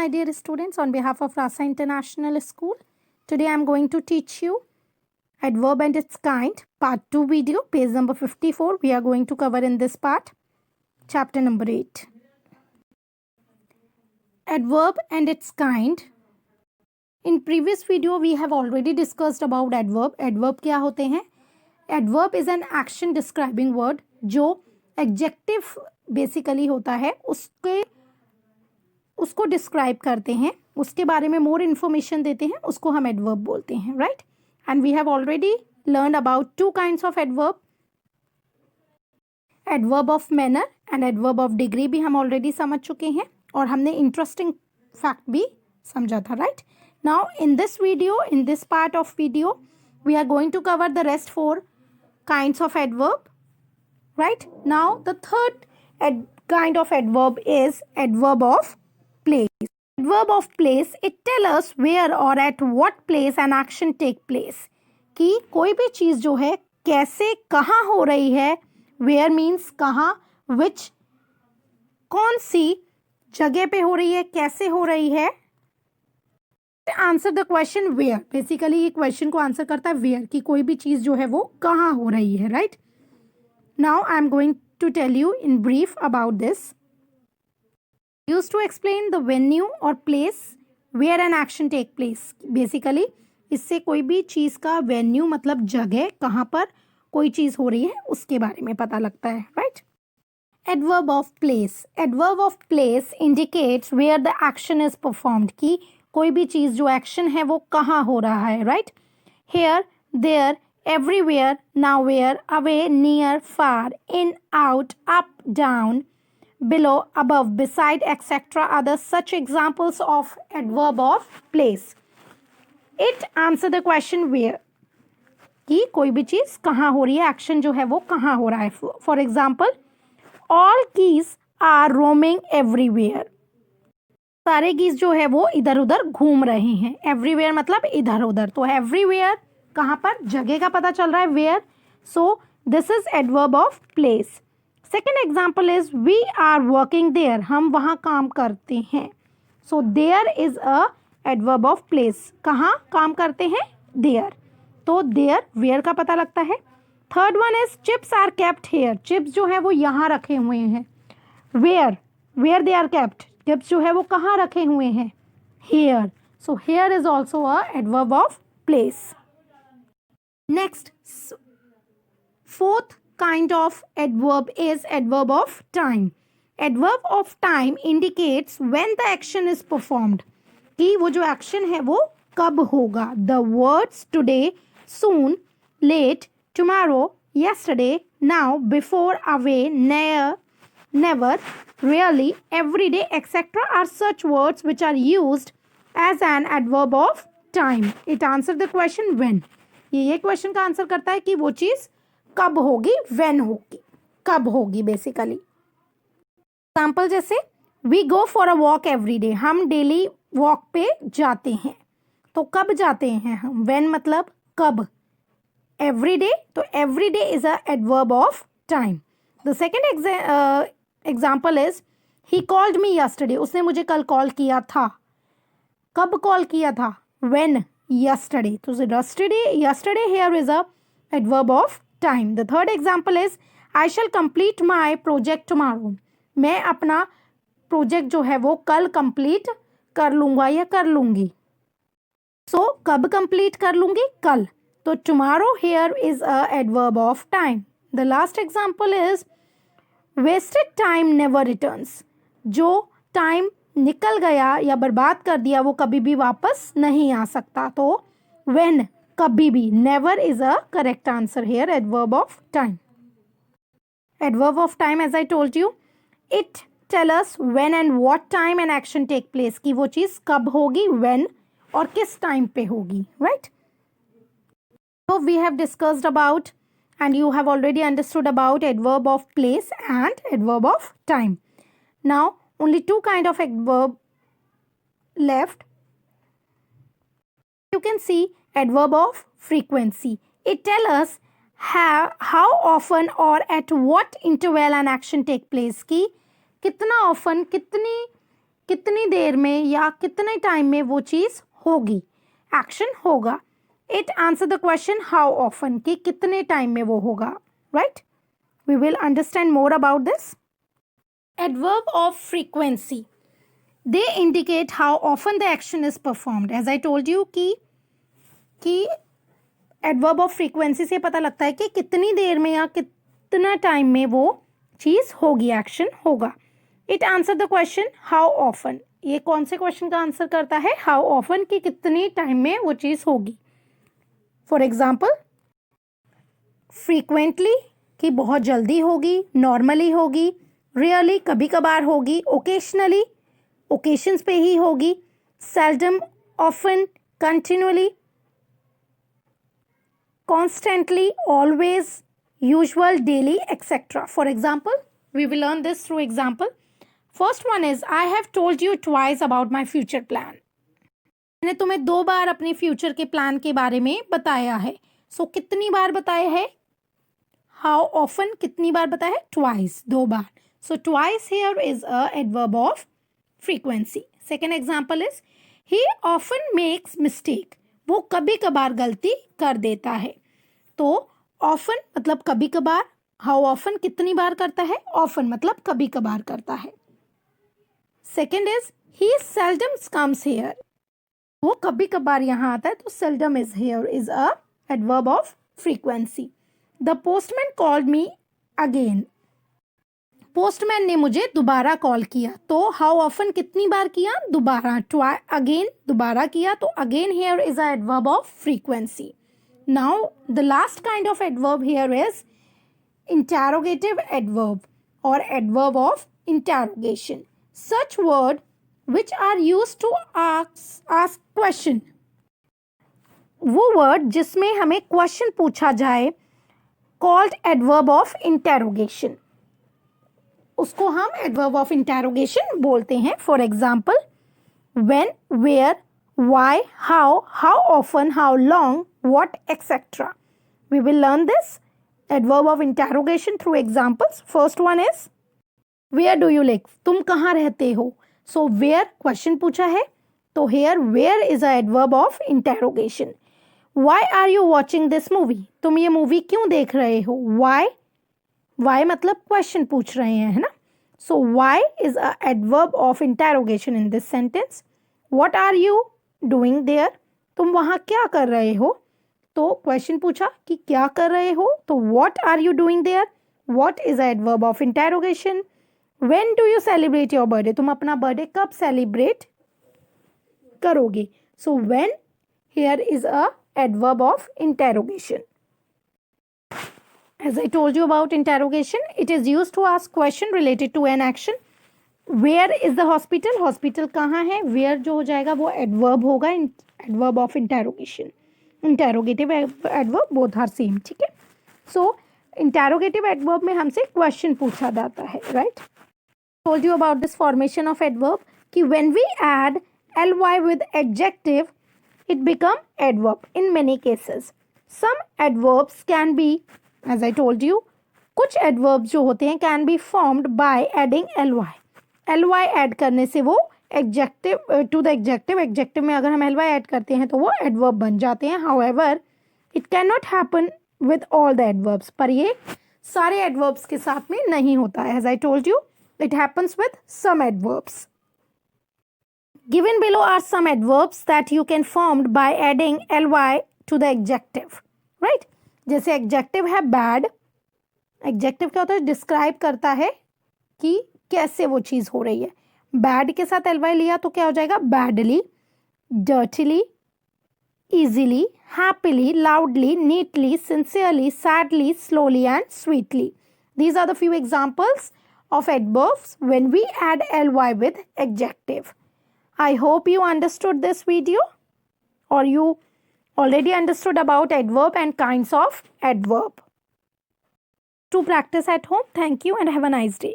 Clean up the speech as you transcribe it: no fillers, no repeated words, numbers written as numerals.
my dear students, on behalf of Rasa International School. Today I am going to teach you adverb and its kind, part 2 video, page number 54. We are going to cover in this part, chapter number 8. Adverb and its kind. In previous video, we have already discussed about adverb. Adverb क्या होते हैं? Adverb is an action describing word जो adjective basically होता है, उसको describe करते हैं, उसके बारे में मोर इन्फॉर्मेशन देते हैं, उसको हम एडवर्ब बोलते हैं, right. And we have already learn about two kinds of adverb, adverb of manner and adverb of degree भी हम ऑलरेडी समझ चुके हैं और हमने इंटरेस्टिंग फैक्ट भी समझा था, right. Now in this video, in this part of video, we are going to cover the rest 4 kinds of adverb, right. Now the third kind of adverb is adverb of place. Adverb of place, it tells us where or at what place an action take place. कि कोई भी चीज़ जो है कैसे कहाँ हो रही है. where means कहाँ, which कौन सी जगह पे हो रही है, कैसे हो रही है. Answer the question where. Basically ये क्वेश्चन को आंसर करता है where, कि कोई भी चीज़ जो है वो कहाँ हो रही है, right. Now I am going to tell you in brief about this. Used to explain the venue or place where an action take place. Basically इससे कोई भी चीज़ का venue मतलब जगह, कहाँ पर कोई चीज़ हो रही है उसके बारे में पता लगता है, right? Adverb of place. Adverb of place indicates where the action is performed. कि कोई भी चीज़ जो action है वो कहाँ हो रहा है, right? Here, there, everywhere, nowhere, away, near, far, in, out, up, down, below, above, beside, etc. are the such examples of adverb of place. It answer the question where. कि कोई भी चीज़ कहाँ हो रही है, एक्शन जो है वो कहाँ हो रहा है. For example, all geese are roaming everywhere. सारे गीज जो है वो इधर उधर घूम रहे हैं. everywhere मतलब इधर उधर, तो everywhere कहाँ पर, जगह का पता चल रहा है, where. So this is adverb of place. Second example is we are working there. हम वहाँ काम करते हैं. So there is a adverb of place. कहाँ काम करते हैं, देयर. तो देयर वेयर का पता लगता है. Third one is chips are kept here. Chips जो है वो यहाँ रखे हुए हैं. Where, where they are kept. Chips जो है वो कहाँ रखे हुए हैं, here. So here is also a adverb of place. Next, fourth kind of adverb is adverb of time. Adverb of time indicates when the action is performed. कि वो जो action है वो कब होगा. The words today, soon, late, tomorrow, yesterday, now, before, away, near, never, really, every day, etc. are such words which are used as an adverb of time. It answers the question when. ये question का answer करता है कि वो चीज़ कब होगी, when होगी, कब होगी बेसिकली. एग्जाम्पल जैसे we go for a walk every day. हम डेली वॉक पे जाते हैं. तो कब जाते हैं हम, व्हेन मतलब कब. एवरी डे, तो every day is a adverb of time. The second example is he called me yesterday. उसने मुझे कल कॉल किया था. कब कॉल किया था, when, yesterday. So yesterday here is a adverb of time. The third example is I shall complete my project tomorrow. मैं अपना प्रोजेक्ट जो है वो कल कंप्लीट कर लूँगा या कर लूँगी. So कब कंप्लीट कर लूँगी, कल. तो tomorrow here is a adverb of time. The last example is wasted time never returns. जो टाइम निकल गया या बर्बाद कर दिया वो कभी भी वापस नहीं आ सकता. तो when, कभी भी. never is a correct answer here. adverb of time. Adverb of time, as I told you, it tell us when and what time an action take place. कि वो चीज़ कब होगी, when, और किस टाइम पे होगी, right? So we have discussed about and you have already understood about adverb of place and adverb of time. Now only two kind of adverb left. You can see adverb of frequency. It tells us how often or at what interval an action take place. कि कितना often, कितनी कितनी देर में या कितने time में वो चीज़ होगी, एक्शन होगा. It answer the question how often, कि कितने टाइम में वो होगा. Right, we will understand more about this. Adverb of frequency, they indicate how often the action is performed. As I told you कि एडवर्ब ऑफ फ्रीक्वेंसी से पता लगता है कि कितनी देर में या कितना टाइम में वो चीज़ होगी, एक्शन होगा. It answer the question how often, ये कौन से क्वेश्चन का आंसर करता है, हाउ ऑफन, कि कितनी टाइम में वो चीज़ होगी. फॉर एग्जाम्पल, फ्रीक्वेंटली, कि बहुत जल्दी होगी, नॉर्मली होगी, रियली, कभी कभार होगी, ओकेशनली, ओकेशंस पे ही होगी, seldom, often, continually, constantly, always, usual, daily, etc. For example, we will learn this through example. First one is, I have told you twice about my future plan. मैंने तुम्हें 2 बार अपने future के plan के बारे में बताया है. सो कितनी बार बताया है, हाउ ऑफन, कितनी बार बताया है, twice, 2 bar. So twice here is a adverb of frequency. Second example is, he often makes mistake, वो कभी कभार गलती कर देता है. तो ऑफन मतलब कभी कभार, हाउ ऑफन कितनी बार करता है, ऑफन मतलब कभी कभार करता है. Second is, he seldom comes here, वो कभी कभार यहाँ आता है, तो seldom is here is a adverb of frequency. The postman called me again, postman ने मुझे दोबारा कॉल किया. तो हाउ ऑफन कितनी बार किया, दोबारा, अगेन, दोबारा किया. तो again here is a adverb of frequency. Now the last kind of adverb here is interrogative adverb और adverb of interrogation. Such word which are used to ask question, वो word जिसमें हमें क्वेश्चन पूछा जाए, called adverb of interrogation, उसको हम adverb of interrogation बोलते हैं. For example, when, where, why, how often, how long, what, etcetera. We will learn this adverb of interrogation through examples. First one is, where do you live, तुम कहाँ रहते हो. So where question पूछा है, तो here where is a adverb of interrogation. Why are you watching this movie, तुम ये movie क्यों देख रहे हो. व्हाई मतलब क्वेश्चन पूछ रहे हैं, है ना. So why is a adverb of interrogation in this sentence. What are you doing there, तुम वहाँ क्या कर रहे हो. तो क्वेश्चन पूछा कि क्या कर रहे हो, तो what are you doing there, what is a adverb of interrogation. When do you celebrate your birthday, तुम अपना बर्थडे कब सेलिब्रेट करोगे. So when here is a adverb of interrogation. As I told you about interrogation, it is used to ask question related to an action. Where is the hospital? Hospital कहाँ है. Where जो हो जाएगा वो adverb होगा, adverb of interrogation. Interrogative adverb both are same. ठीक है. So interrogative adverb में हमसे question पूछा जाता है, right? Told you about this formation of adverb कि when we add ly with adjective, it become adverb in many cases. Some adverbs can be, as I told you, कुछ adverbs जो होते हैं can be formed by adding ly add करने से वो adjective to the adjective में अगर हम ly ऐड करते हैं तो वो एडवर्ब बन जाते हैं. However it can not happen with all the adverbs, पर ये सारे एडवर्ब्स के साथ में नहीं होता है. As I told you, it happens with some adverbs. Given below are some adverbs that you can formed by adding ly to the adjective, right. जैसे एडजेक्टिव है बैड. एडजेक्टिव क्या होता है, डिस्क्राइब करता है कि कैसे वो चीज़ हो रही है. बैड के साथ ly लिया तो क्या हो जाएगा, badly, डर्टीली, easily, happily, loudly, neatly, sincerely, sadly, slowly and sweetly. These are the few examples of adverbs when we add ly with adjective. I hope you understood this video, or you already understood about adverb and kinds of adverb. To practice at home, thank you and have a nice day.